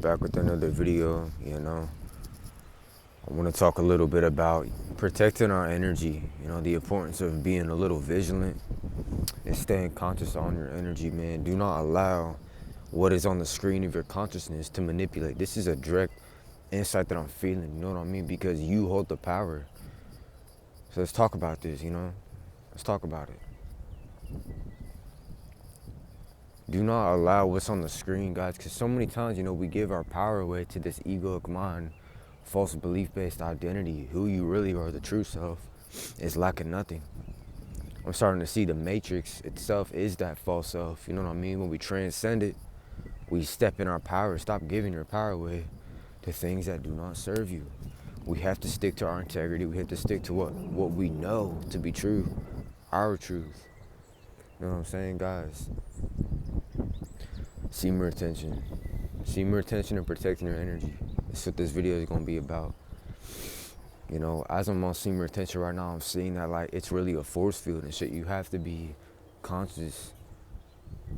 Back with another video. I want to talk a little bit about protecting our energy, the importance of being a little vigilant and staying conscious on your energy, man. Do not allow what is on the screen of your consciousness to manipulate. This is a direct insight that I'm feeling, you know what I mean? Because you hold the power. So let's talk about this, Let's talk about it. Do not allow what's on the screen, guys, because so many times, we give our power away to this egoic mind, false belief-based identity. Who you really are, the true self, is lacking nothing. I'm starting to see the matrix itself is that false self, you know what I mean? When we transcend it, we step in our power. Stop giving your power away to things that do not serve you. We have to stick to our integrity. We have to stick to what we know to be true, our truth. You know what I'm saying, guys? Seamer attention. Seamer attention and protecting your energy. That's what this video is going to be about. As I'm on seamer attention right now, I'm seeing that like it's really a force field and shit. You have to be conscious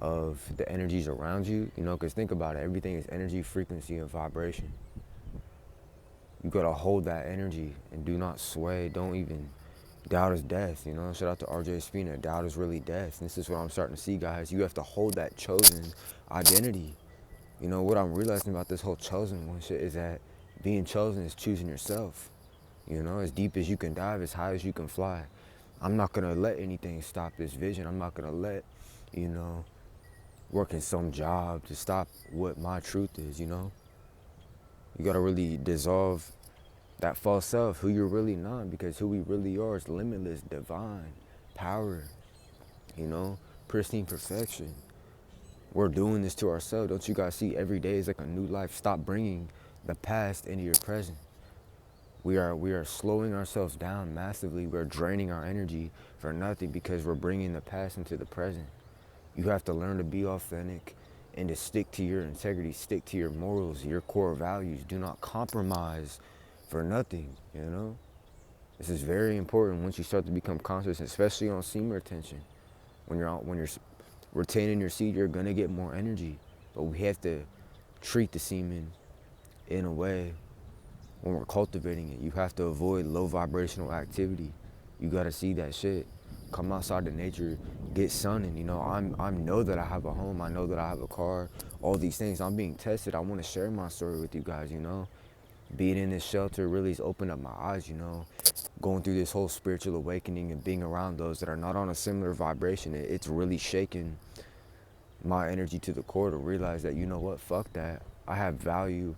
of the energies around you, because think about it. Everything is energy, frequency, and vibration. You got to hold that energy and do not sway. Don't even doubt is death, Shout out to RJ Spina. Doubt is really death. And this is what I'm starting to see, guys. You have to hold that chosen identity. What I'm realizing about this whole chosen one shit is that being chosen is choosing yourself. As deep as you can dive, as high as you can fly. I'm not going to let anything stop this vision. I'm not going to let, working some job to stop what my truth is, You got to really dissolve that false self, who you're really not, because who we really are is limitless, divine, power, pristine perfection. We're doing this to ourselves. Don't you guys see every day is like a new life? Stop bringing the past into your present. We are slowing ourselves down massively. We're draining our energy for nothing because we're bringing the past into the present. You have to learn to be authentic and to stick to your integrity, stick to your morals, your core values. Do not compromise for nothing, This is very important once you start to become conscious, especially on seamer attention. When you're retaining your seed, you're gonna get more energy. But we have to treat the semen in a way when we're cultivating it. You have to avoid low vibrational activity. You gotta see that shit. Come outside to nature, get sunning. I know that I have a home. I know that I have a car. All these things. I'm being tested. I want to share my story with you guys. Being in this shelter really has opened up my eyes. Going through this whole spiritual awakening and being around those that are not on a similar vibration. It's really shaken my energy to the core to realize that, what, fuck that. I have value.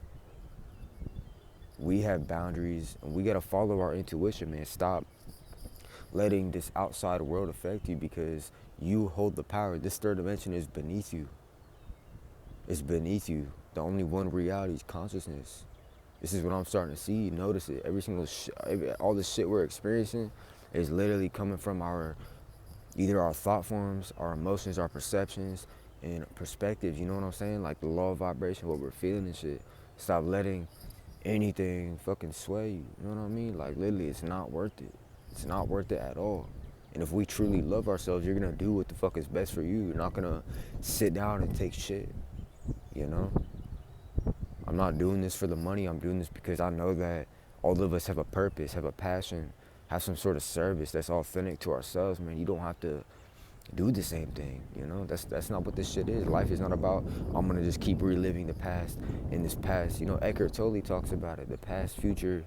We have boundaries, and we gotta follow our intuition, man. Stop letting this outside world affect you because you hold the power. This third dimension is beneath you. It's beneath you. The only one reality is consciousness. This is what I'm starting to see. Notice it. All the shit we're experiencing is literally coming from either our thought forms, our emotions, our perceptions, and perspectives. You know what I'm saying? Like the law of vibration, what we're feeling and shit. Stop letting anything fucking sway you. You know what I mean? Like literally, it's not worth it. It's not worth it at all. And if we truly love ourselves, you're gonna do what the fuck is best for you. You're not gonna sit down and take shit. I'm not doing this for the money. I'm doing this because I know that all of us have a purpose, have a passion, have some sort of service that's authentic to ourselves, man. You don't have to do the same thing, That's not what this shit is. Life is not about, I'm gonna just keep reliving the past in this past. Eckhart Tolle talks about it, the past, future,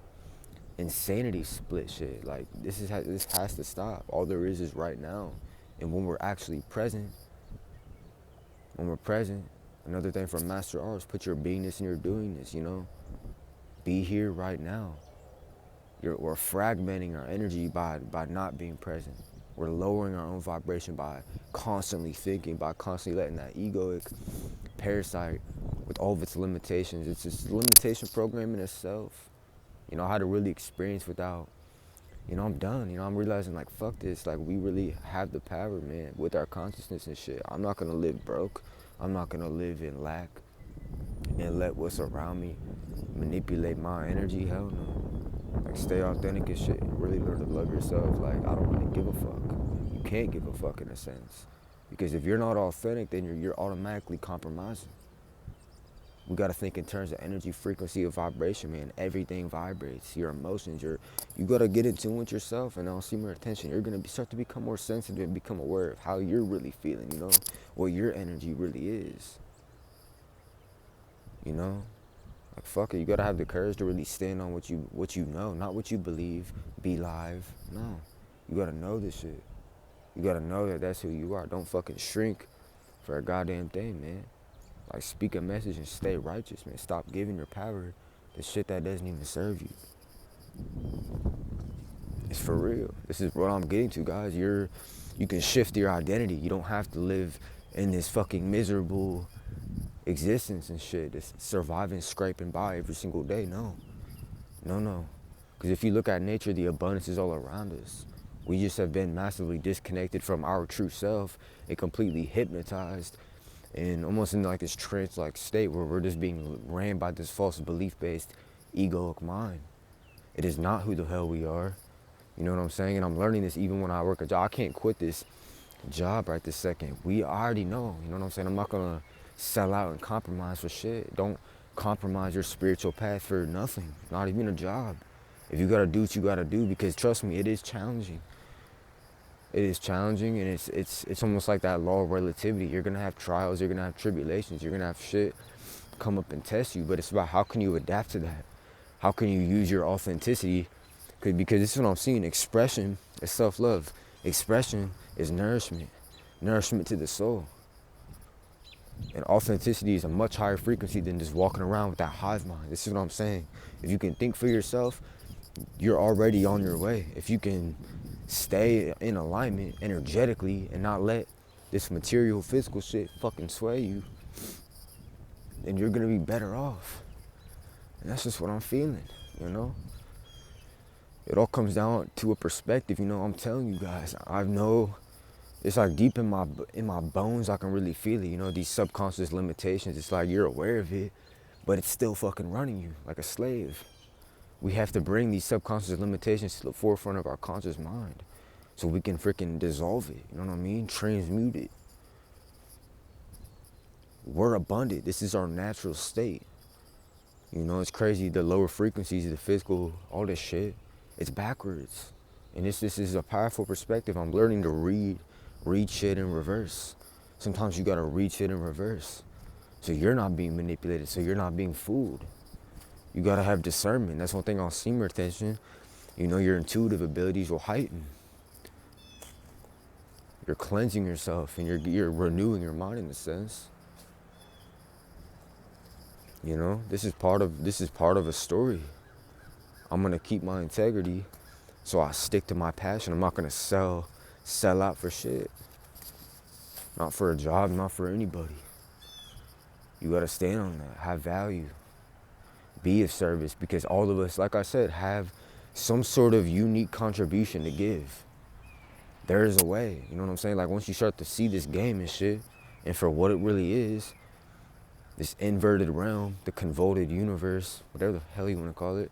insanity split shit. Like, this has to stop. All there is right now. And when we're actually present, another thing from Master Arts, put your beingness in your doingness, Be here right now. We're fragmenting our energy by not being present. We're lowering our own vibration by constantly thinking, by constantly letting that egoic parasite with all of its limitations. It's this limitation program in itself. How to really experience without, I'm done. I'm realizing like, fuck this. Like, we really have the power, man, with our consciousness and shit. I'm not gonna live broke. I'm not gonna live in lack and let what's around me manipulate my energy. Hell no. Like, stay authentic and shit and really learn to love yourself. Like, I don't really give a fuck. You can't give a fuck in a sense. Because if you're not authentic, then you're automatically compromising. We got to think in terms of energy, frequency, of vibration, man. Everything vibrates. Your emotions, you got to get in tune with yourself, and I'll see more attention. You're going to start to become more sensitive and become aware of how you're really feeling, what your energy really is, you know? Like, fuck it, you got to have the courage to really stand on what you know, not what you believe, be live. No, you got to know this shit. You got to know that that's who you are. Don't fucking shrink for a goddamn thing, man. Like, speak a message and stay righteous, man. Stop giving your power to shit that doesn't even serve you. It's for real. This is what I'm getting to, guys. You can shift your identity. You don't have to live in this fucking miserable existence and shit. This surviving, scraping by every single day. No. Because if you look at nature, the abundance is all around us. We just have been massively disconnected from our true self and completely hypnotized and almost in like this trance-like state where we're just being ran by this false belief-based egoic mind. It is not who the hell we are. You know what I'm saying? And I'm learning this even when I work a job. I can't quit this job right this second. We already know. You know what I'm saying? I'm not going to sell out and compromise for shit. Don't compromise your spiritual path for nothing. Not even a job. If you got to do what you got to do, because trust me, it is challenging. It is challenging, and it's almost like that law of relativity. You're going to have trials, you're going to have tribulations, you're going to have shit come up and test you, but it's about how can you adapt to that? How can you use your authenticity? Because this is what I'm seeing. Expression is self-love. Expression is nourishment to the soul. And authenticity is a much higher frequency than just walking around with that hive mind. This is what I'm saying. If you can think for yourself, you're already on your way. If you can stay in alignment energetically and not let this material, physical shit fucking sway you, then you're gonna be better off. And that's just what I'm feeling, It all comes down to a perspective, I'm telling you guys. I know it's like deep in my bones, I can really feel it, these subconscious limitations. It's like you're aware of it, but it's still fucking running you like a slave. We have to bring these subconscious limitations to the forefront of our conscious mind so we can freaking dissolve it, you know what I mean? Transmute it. We're abundant. This is our natural state. It's crazy, the lower frequencies, the physical, all this shit, it's backwards. And this is a powerful perspective. I'm learning to read shit in reverse. Sometimes you gotta read shit in reverse. So you're not being manipulated, so you're not being fooled. You gotta have discernment. That's one thing on seamer attention. Your intuitive abilities will heighten. You're cleansing yourself and you're renewing your mind in a sense. This is part of a story. I'm gonna keep my integrity, so I stick to my passion. I'm not gonna sell out for shit. Not for a job, not for anybody. You gotta stand on that. Have value. Be of service, because all of us, like I said, have some sort of unique contribution to give. There is a way, you know what I'm saying? Like, once you start to see this game and shit, and for what it really is, this inverted realm, the convoluted universe, whatever the hell you want to call it,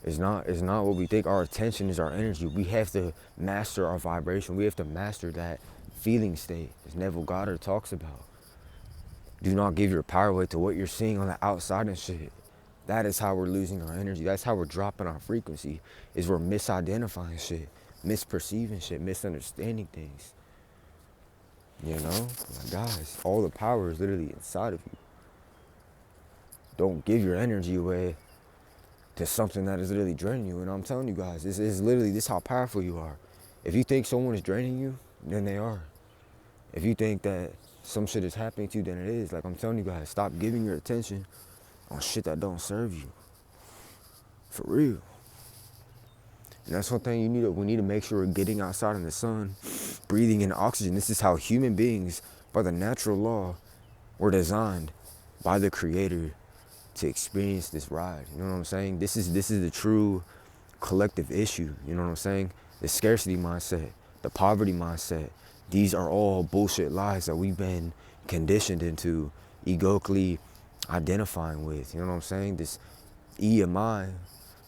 is not what we think. Our attention is our energy. We have to master our vibration. We have to master that feeling state, as Neville Goddard talks about. Do not give your power away to what you're seeing on the outside and shit. That is how we're losing our energy. That's how we're dropping our frequency, is we're misidentifying shit, misperceiving shit, misunderstanding things. Like, guys, all the power is literally inside of you. Don't give your energy away to something that is literally draining you. And I'm telling you guys, this is how powerful you are. If you think someone is draining you, then they are. If you think that some shit is happening to you, then it is. Like, I'm telling you guys, stop giving your attention on shit that don't serve you. For real. And that's one thing we need to make sure we're getting outside in the sun, breathing in oxygen. This is how human beings, by the natural law, were designed by the Creator to experience this ride. You know what I'm saying? This is the true collective issue. You know what I'm saying? The scarcity mindset, the poverty mindset. These are all bullshit lies that we've been conditioned into egoically identifying with. You know what I'm saying? This EMI,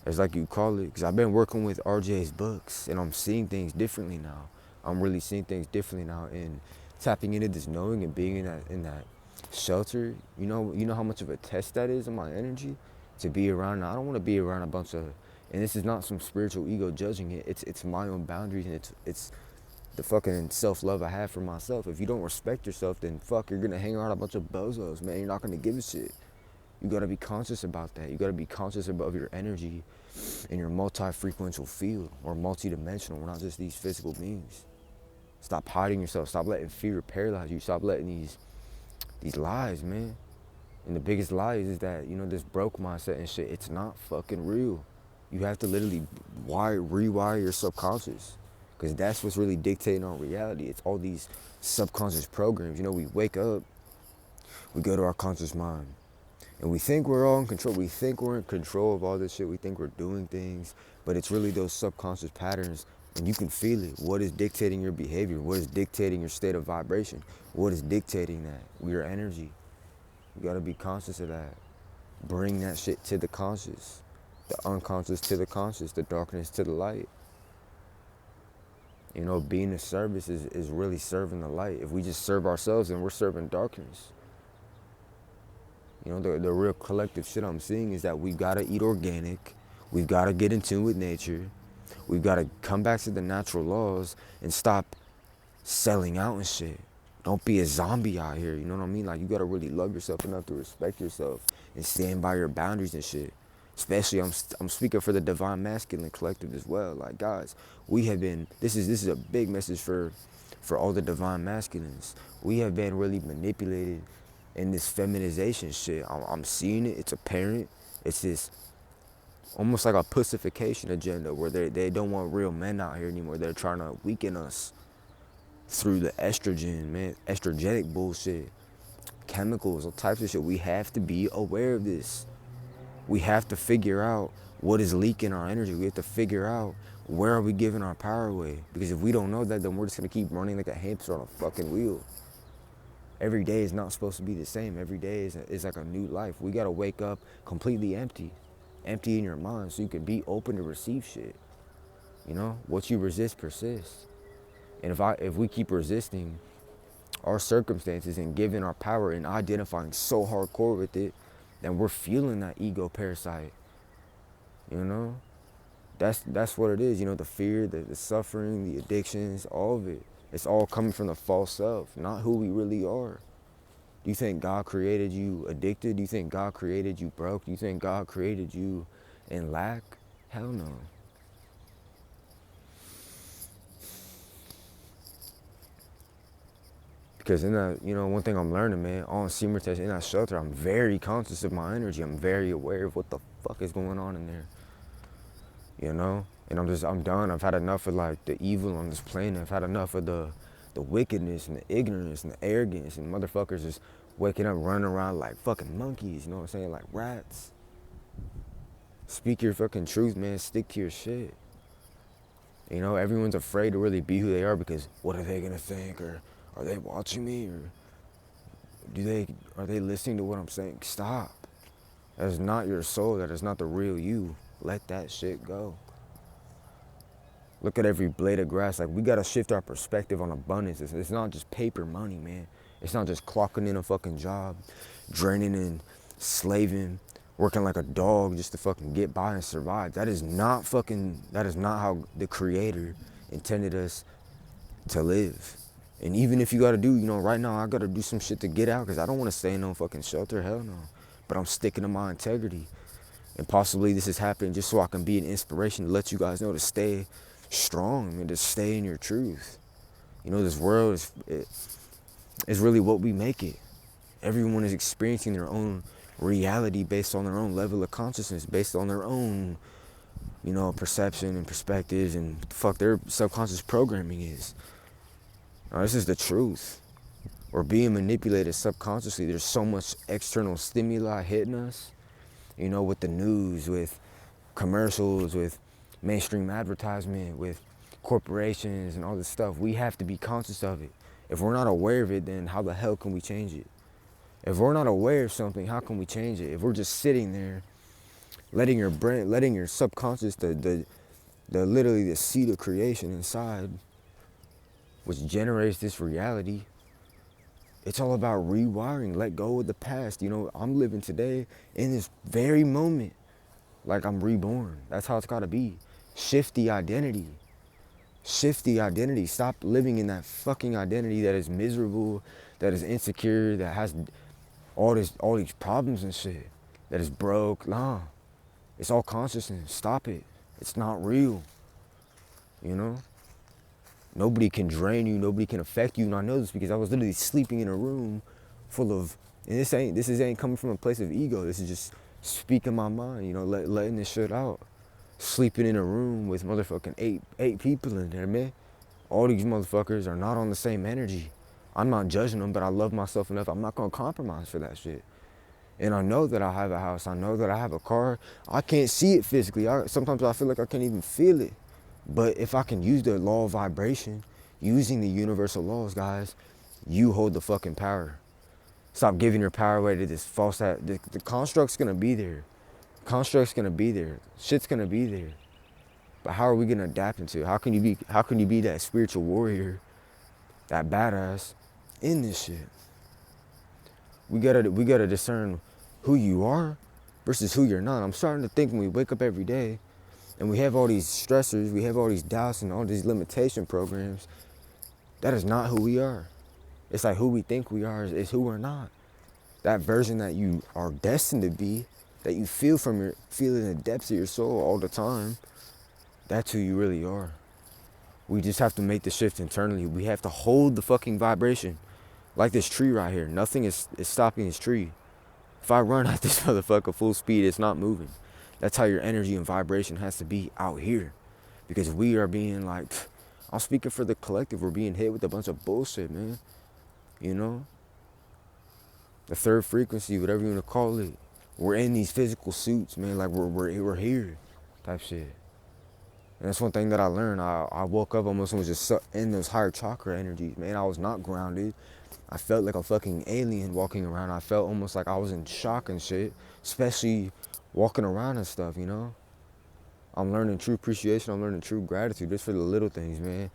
as like you call it, because I've been working with RJ's books and I'm seeing things differently now. I'm really seeing things differently now and tapping into this knowing and being in that Shelter, you know how much of a test that is on my energy to be around. I don't want to be around a bunch of, and this is not some spiritual ego judging it. It's my own boundaries, and it's the fucking self-love I have for myself. If you don't respect yourself, then fuck, you're gonna hang around a bunch of bozos, man. You're not gonna give a shit. You gotta be conscious about that. You gotta be conscious of your energy in your multi-frequential field. Or multi-dimensional. We're not just these physical beings. Stop hiding yourself. Stop letting fear paralyze you. Stop letting these lies, man. And the biggest lie is that, this broke mindset and shit, it's not fucking real. You have to literally rewire your subconscious. Because that's what's really dictating our reality. It's all these subconscious programs. We wake up, we go to our conscious mind. And we think we're all in control. We think we're in control of all this shit. We think we're doing things. But it's really those subconscious patterns. And you can feel it. What is dictating your behavior? What is dictating your state of vibration? What is dictating that? Your energy. You gotta be conscious of that. Bring that shit to the conscious. The unconscious to the conscious. The darkness to the light. Being of service is really serving the light. If we just serve ourselves, then we're serving darkness. The real collective shit I'm seeing is that we've got to eat organic. We've got to get in tune with nature. We've got to come back to the natural laws and stop selling out and shit. Don't be a zombie out here, you know what I mean? Like, you got to really love yourself enough to respect yourself and stand by your boundaries and shit. Especially, I'm speaking for the divine masculine collective as well. Like, guys, we have been, this is a big message for all the divine masculines. We have been really manipulated in this feminization shit. I'm seeing it. It's apparent. It's this almost like a pussification agenda where they don't want real men out here anymore. They're trying to weaken us through the estrogen, man. Estrogenic bullshit. Chemicals, all types of shit. We have to be aware of this. We have to figure out what is leaking our energy. We have to figure out where are we giving our power away. Because if we don't know that, then we're just going to keep running like a hamster on a fucking wheel. Every day is not supposed to be the same. Every day is like a new life. We gotta wake up completely empty in your mind, so you can be open to receive shit. What you resist persists. And if we keep resisting our circumstances and giving our power and identifying so hardcore with it, then we're feeling that ego parasite. That's what it is. The fear, the suffering, the addictions, all of it. It's all coming from the false self, not who we really are. Do you think God created you addicted? Do you think God created you broke? Do you think God created you in lack? Hell no. Because in that, one thing I'm learning, man, on Seamer Test, in that shelter, I'm very conscious of my energy. I'm very aware of what the fuck is going on in there. And I'm done. I've had enough of like the evil on this planet. I've had enough of the wickedness and the ignorance and the arrogance and motherfuckers just waking up running around like fucking monkeys, you know what I'm saying? Like rats. Speak your fucking truth, man. Stick to your shit. Everyone's afraid to really be who they are because what are they gonna think? Or are they watching me? Or are they listening to what I'm saying? Stop. That is not your soul. That is not the real you. Let that shit go. Look at every blade of grass. Like, we gotta shift our perspective on abundance. It's not just paper money, man. It's not just clocking in a fucking job, draining and slaving, working like a dog just to fucking get by and survive. That is not how the Creator intended us to live. And even if you gotta do, right now I gotta do some shit to get out because I don't wanna stay in no fucking shelter, hell no. But I'm sticking to my integrity. And possibly this is happening just so I can be an inspiration to let you guys know to stay strong and to stay in your truth. This world is really what we make it. Everyone is experiencing their own reality based on their own level of consciousness, based on their own, perception and perspectives and what the fuck their subconscious programming is. Now, this is the truth. We're being manipulated subconsciously. There's so much external stimuli hitting us. With the news, with commercials, with mainstream advertisement, with corporations and all this stuff. We have to be conscious of it. If we're not aware of it, then how the hell can we change it? If we're not aware of something, how can we change it? If we're just sitting there, letting your brain, letting your subconscious, the literally the seed of creation inside, which generates this reality, It's all about rewiring. Let go of the past. You know, I'm living today in this very moment like I'm reborn. That's how it's got to be. Shift the identity. Shift the identity. Stop living in that fucking identity that is miserable, that is insecure, that has all these problems and shit, that is broke. Nah, it's all consciousness. Stop it. It's not real. You know? Nobody can drain you. Nobody can affect you. And I know this because I was literally sleeping in a room full of, and this ain't coming from a place of ego. This is just speaking my mind, you know, letting this shit out. Sleeping in a room with motherfucking eight people in there, man. All these motherfuckers are not on the same energy. I'm not judging them, but I love myself enough. I'm not gonna compromise for that shit. And I know that I have a house. I know that I have a car. I can't see it physically. Sometimes I feel like I can't even feel it. But if I can use the law of vibration, using the universal laws, guys, you hold the fucking power. Stop giving your power away to this false. The construct's gonna be there. Construct's gonna be there. Shit's gonna be there. But how are we gonna adapt into it? How can you be that spiritual warrior, that badass in this shit? We gotta discern who you are versus who you're not. I'm starting to think when we wake up every day and we have all these stressors, we have all these doubts and all these limitation programs, that is not who we are. It's like who we think we are is who we're not. That version that you are destined to be, that you feel in the depths of your soul all the time, that's who you really are. We just have to make the shift internally. We have to hold the fucking vibration. Like this tree right here. Nothing is stopping this tree. If I run at this motherfucker full speed, it's not moving. That's how your energy and vibration has to be out here. Because we are being like, I'm speaking for the collective. We're being hit with a bunch of bullshit, man. You know? The third frequency, whatever you want to call it. We're in these physical suits, man. Like we're here type shit. And that's one thing that I learned. I woke up almost and was just in those higher chakra energies, man. I was not grounded. I felt like a fucking alien walking around. I felt almost like I was in shock and shit, especially walking around and stuff, you know? I'm learning true appreciation. I'm learning true gratitude just for the little things, man.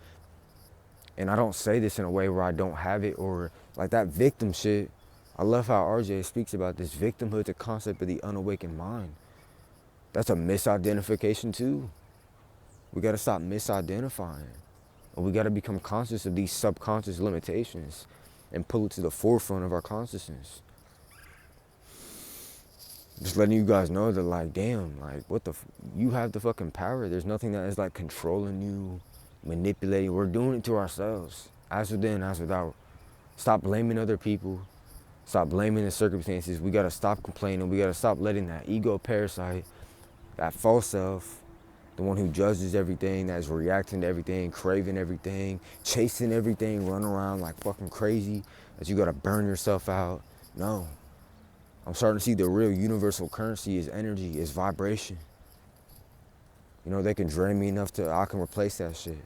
And I don't say this in a way where I don't have it or like that victim shit. I love how RJ speaks about this. Victimhood's a concept of the unawakened mind. That's a misidentification too. We gotta stop misidentifying. And we gotta become conscious of these subconscious limitations and pull it to the forefront of our consciousness. Just letting you guys know that, like, damn, like, you have the fucking power. There's nothing that is, like, controlling you, manipulating. We're doing it to ourselves, as within, as without. Stop blaming other people. Stop blaming the circumstances. We gotta stop complaining. We gotta stop letting that ego parasite, that false self, the one who judges everything, that's reacting to everything, craving everything, chasing everything, running around like fucking crazy, that you gotta burn yourself out. No. I'm starting to see the real universal currency is energy, is vibration. You know, they can drain me enough I can replace that shit.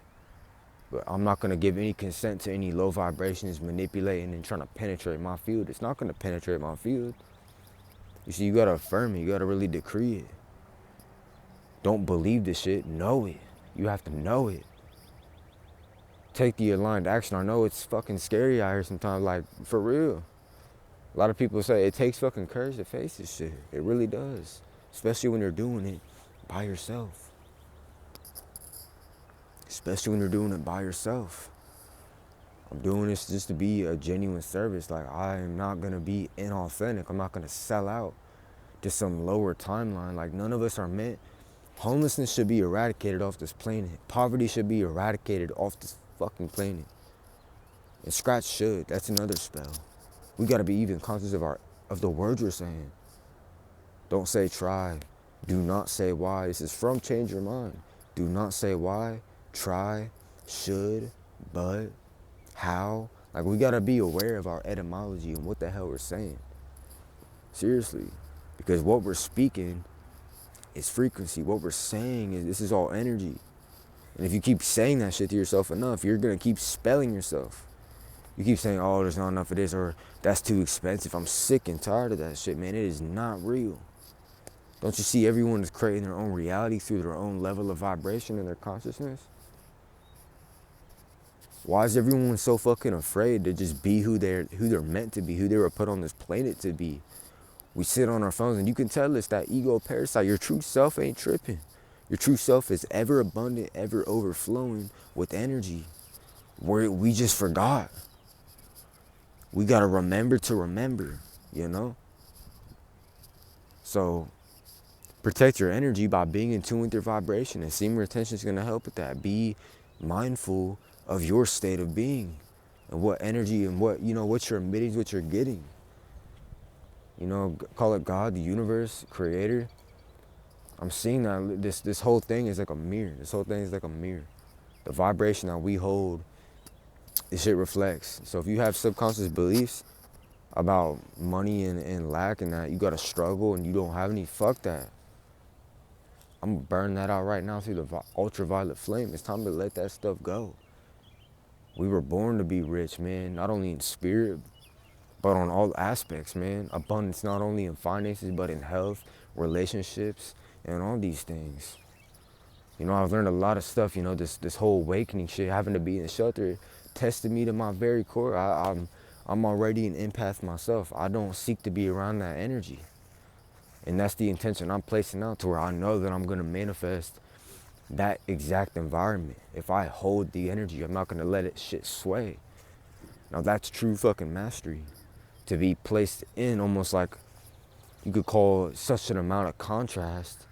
But I'm not gonna give any consent to any low vibrations manipulating and trying to penetrate my field. It's not gonna penetrate my field. You see, you gotta affirm it, you gotta really decree it. Don't believe this shit, know it. You have to know it. Take the aligned action. I know it's fucking scary out here sometimes, like, for real. A lot of people say it takes fucking courage to face this shit. It really does. Especially when you're doing it by yourself. Especially when you're doing it by yourself. I'm doing this just to be a genuine service. Like, I am not gonna be inauthentic. I'm not gonna sell out to some lower timeline. Like, none of us are meant. Homelessness should be eradicated off this planet. Poverty should be eradicated off this fucking planet. And scratch should. That's another spell. We gotta be even conscious of the words we're saying. Don't say try. Do not say why. This is from Change Your Mind. Do not say why, try, should, but, how. Like, we gotta be aware of our etymology and what the hell we're saying. Seriously. Because what we're speaking is frequency. What we're saying is this is all energy. And if you keep saying that shit to yourself enough, you're gonna keep spelling yourself. You keep saying, oh, there's not enough of this, or that's too expensive. I'm sick and tired of that shit, man. It is not real. Don't you see everyone is creating their own reality through their own level of vibration and their consciousness? Why is everyone so fucking afraid to just be who they're meant to be, who they were put on this planet to be? We sit on our phones and you can tell it's that ego parasite. Your true self ain't tripping. Your true self is ever abundant, ever overflowing with energy. We just forgot. We gotta remember to remember, you know? So protect your energy by being in tune with your vibration, and semen retention is gonna help with that. Be mindful of your state of being and what energy and what you're emitting, what you're getting. Call it God, the universe, creator. I'm seeing that this whole thing is like a mirror. This whole thing is like a mirror. The vibration that we hold, this shit reflects. So if you have subconscious beliefs about money and lack and that you gotta struggle and you don't have any, fuck that. I'm gonna burn that out right now through the ultraviolet flame. It's time to let that stuff go. We were born to be rich, man. Not only in spirit, but on all aspects, man. Abundance not only in finances, but in health, relationships, and all these things. I've learned a lot of stuff, this whole awakening shit, having to be in shelter, tested me to my very core. I'm already an empath myself. I don't seek to be around that energy. And that's the intention I'm placing out, to where I know that I'm gonna manifest that exact environment. If I hold the energy, I'm not gonna let it shit sway. Now that's true fucking mastery. To be placed in almost like, you could call such an amount of contrast.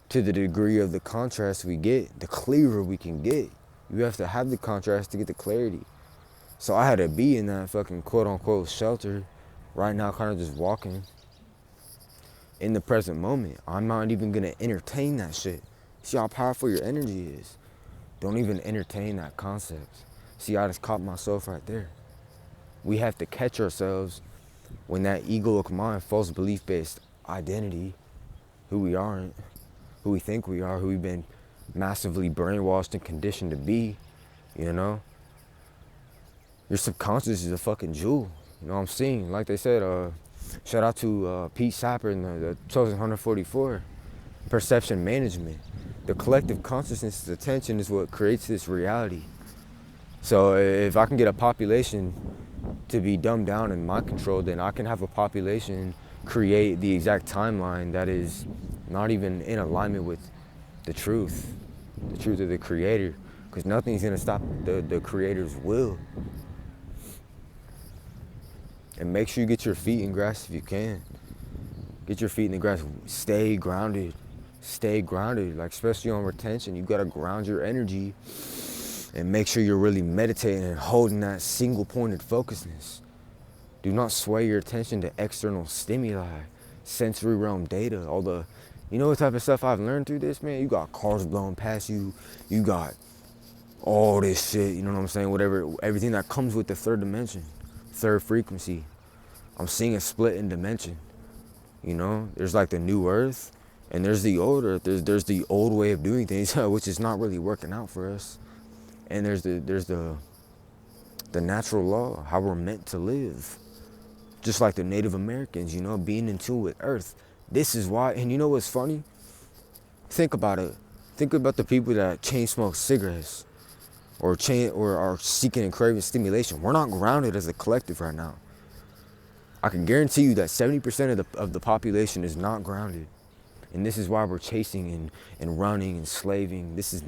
To the degree of the contrast we get, the clearer we can get. You have to have the contrast to get the clarity. So I had to be in that fucking quote unquote shelter right now, kind of just walking in the present moment. I'm not even gonna entertain that shit. See how powerful your energy is. Don't even entertain that concept. See, I just caught myself right there. We have to catch ourselves when that egoic mind, false belief-based identity, who we aren't, who we think we are, who we've been massively brainwashed and conditioned to be, Your subconscious is a fucking jewel. You know what I'm seeing? Like they said, shout out to Pete Sapper in the Chosen 144, perception management. The collective consciousness' attention is what creates this reality. So if I can get a population to be dumbed down in my control, then I can have a population create the exact timeline that is not even in alignment with the truth of the creator, because nothing's gonna stop the creator's will. And make sure you get your feet in grass if you can. Get your feet in the grass. Stay grounded. Like especially on retention, you gotta ground your energy and make sure you're really meditating and holding that single pointed focusness. Do not sway your attention to external stimuli, sensory realm data, all the, what type of stuff I've learned through this, man? You got cars blowing past you, you got all this shit, you know what I'm saying? Everything that comes with the third dimension, third frequency. I'm seeing a split in dimension, There's like the new earth, and there's the old earth. There's the old way of doing things, which is not really working out for us. And there's the natural law, how we're meant to live. Just like the Native Americans, being in tune with earth. This is why, and you know what's funny? Think about it. Think about the people that chain smoke cigarettes or are seeking and craving stimulation. We're not grounded as a collective right now. I can guarantee you that 70% of the population is not grounded. And this is why we're chasing and running and slaving. This is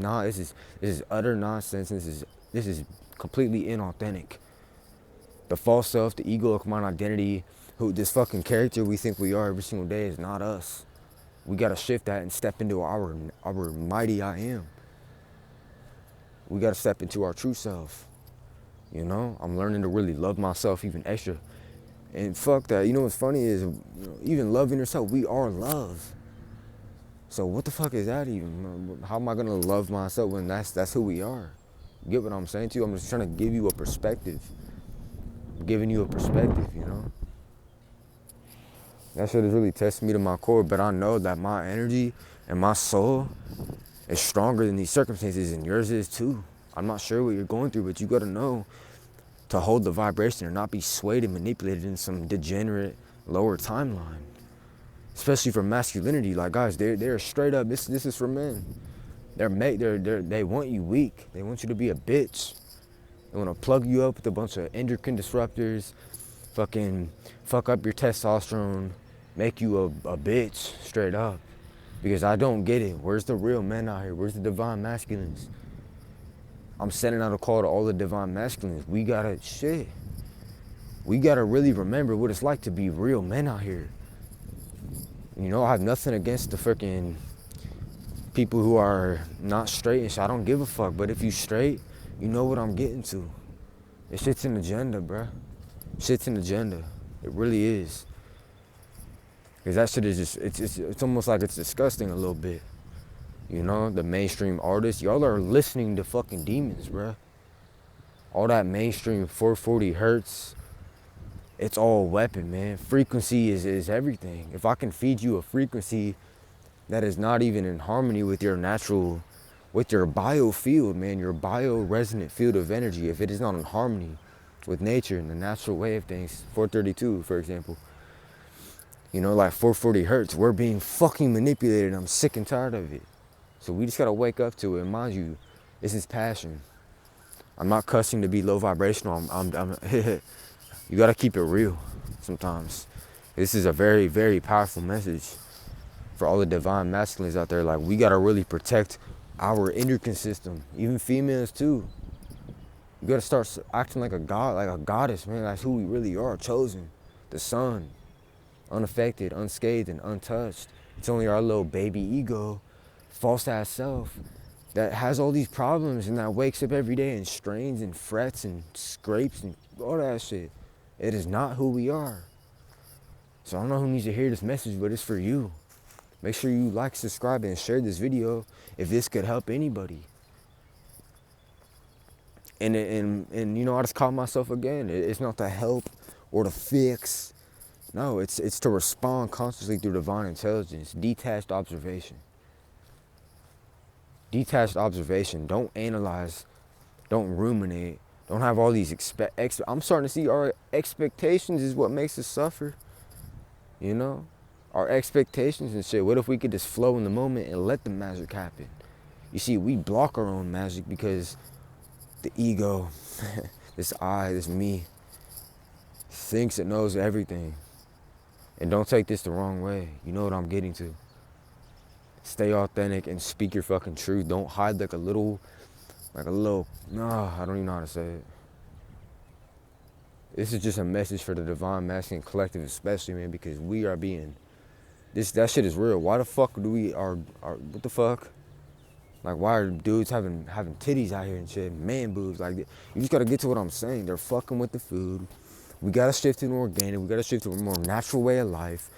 utter nonsense. This is completely inauthentic. The false self, the egoic mind identity, this fucking character we think we are every single day is not us. We gotta shift that and step into our mighty I am. We gotta step into our true self. I'm learning to really love myself even extra. And fuck that. What's funny is, even loving yourself, we are love. So what the fuck is that even? How am I gonna love myself when that's who we are? You get what I'm saying to you? I'm just trying to give you a perspective. I'm giving you a perspective, That shit is really testing me to my core, but I know that my energy and my soul is stronger than these circumstances, and yours is too. I'm not sure what you're going through, but you gotta know to hold the vibration and not be swayed and manipulated in some degenerate lower timeline. Especially for masculinity, like guys, they're straight up. This is for men. They want you weak. They want you to be a bitch. They want to plug you up with a bunch of endocrine disruptors, fucking fuck up your testosterone, make you a bitch straight up. Because I don't get it. Where's the real men out here? Where's the divine masculines? I'm sending out a call to all the divine masculines. We gotta really remember what it's like to be real men out here. You know, I have nothing against the freaking people who are not straight and shit. I don't give a fuck. But if you straight, you know what I'm getting to. This shit's an agenda, bruh. Shit's an agenda. It really is. Because that shit is just, it's almost like it's disgusting a little bit. You know, the mainstream artists, y'all are listening to fucking demons, bruh. All that mainstream 440 hertz, it's all a weapon, man. Frequency is everything. If I can feed you a frequency that is not even in harmony with your natural, with your biofield, man, your bio-resonant field of energy, if it is not in harmony with nature and the natural way of things, 432, for example, you know, like 440 hertz, we're being fucking manipulated. I'm sick and tired of it. So we just gotta wake up to it. And mind you, this is passion. I'm not cussing to be low vibrational. You gotta keep it real sometimes. This is a very, very powerful message for all the divine masculines out there. Like, we gotta really protect our endocrine system, even females too. You gotta start acting like a god, like a goddess, man. That's who we really are, chosen, the sun, unaffected, unscathed, and untouched. It's only our little baby ego, false ass self, that has all these problems and that wakes up every day and strains and frets and scrapes and all that shit. It is not who we are. So I don't know who needs to hear this message, but it's for you. Make sure you like, subscribe, and share this video if this could help anybody. And you know, I just caught myself again. It's not to help or to fix. No, it's to respond consciously through divine intelligence, detached observation. Detached observation. Don't analyze. Don't ruminate. Don't have all these I'm starting to see our expectations is what makes us suffer. You know? Our expectations and shit. What if we could just flow in the moment and let the magic happen? You see, we block our own magic because the ego, this I, this me, thinks it knows everything. And don't take this the wrong way. You know what I'm getting to. Stay authentic and speak your fucking truth. Don't hide like a little, no, I don't even know how to say it. This is just a message for the divine masculine collective especially, man, because we are being, that shit is real. Why the fuck do we what the fuck? Like, why are dudes having titties out here and shit, man boobs? Like, you just gotta get to what I'm saying. They're fucking with the food. We gotta shift to an organic. We gotta shift to a more natural way of life.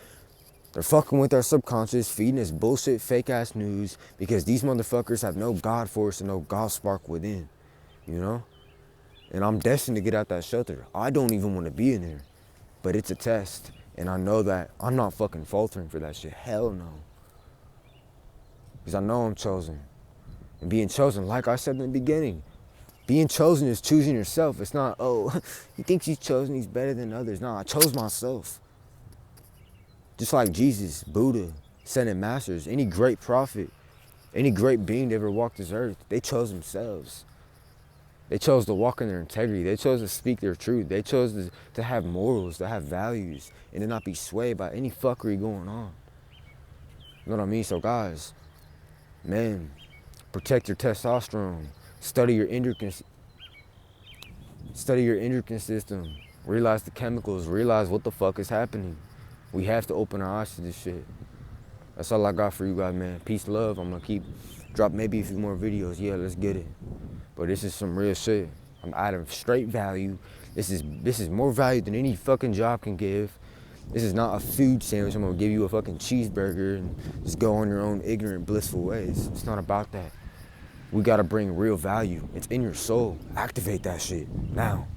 They're fucking with our subconscious, feeding us bullshit, fake-ass news, because these motherfuckers have no God force and no God spark within, you know? And I'm destined to get out that shelter. I don't even want to be in there, but it's a test. And I know that I'm not fucking faltering for that shit. Hell no. Because I know I'm chosen. And being chosen, like I said in the beginning, being chosen is choosing yourself. It's not, oh, he thinks he's chosen, he's better than others. No, I chose myself. Just like Jesus, Buddha, Ascended Masters, any great prophet, any great being that ever walked this earth, they chose themselves. They chose to walk in their integrity. They chose to speak their truth. They chose to have morals, to have values, and to not be swayed by any fuckery going on. You know what I mean? So guys, man, protect your testosterone. Study your endocrine system. Realize the chemicals. Realize what the fuck is happening. We have to open our eyes to this shit. That's all I got for you guys, man. Peace, love. I'm gonna drop maybe a few more videos. Yeah, let's get it. But this is some real shit. I'm adding straight value. This is more value than any fucking job can give. This is not a food sandwich. I'm gonna give you a fucking cheeseburger and just go on your own ignorant, blissful ways. It's not about that. We gotta bring real value. It's in your soul. Activate that shit now.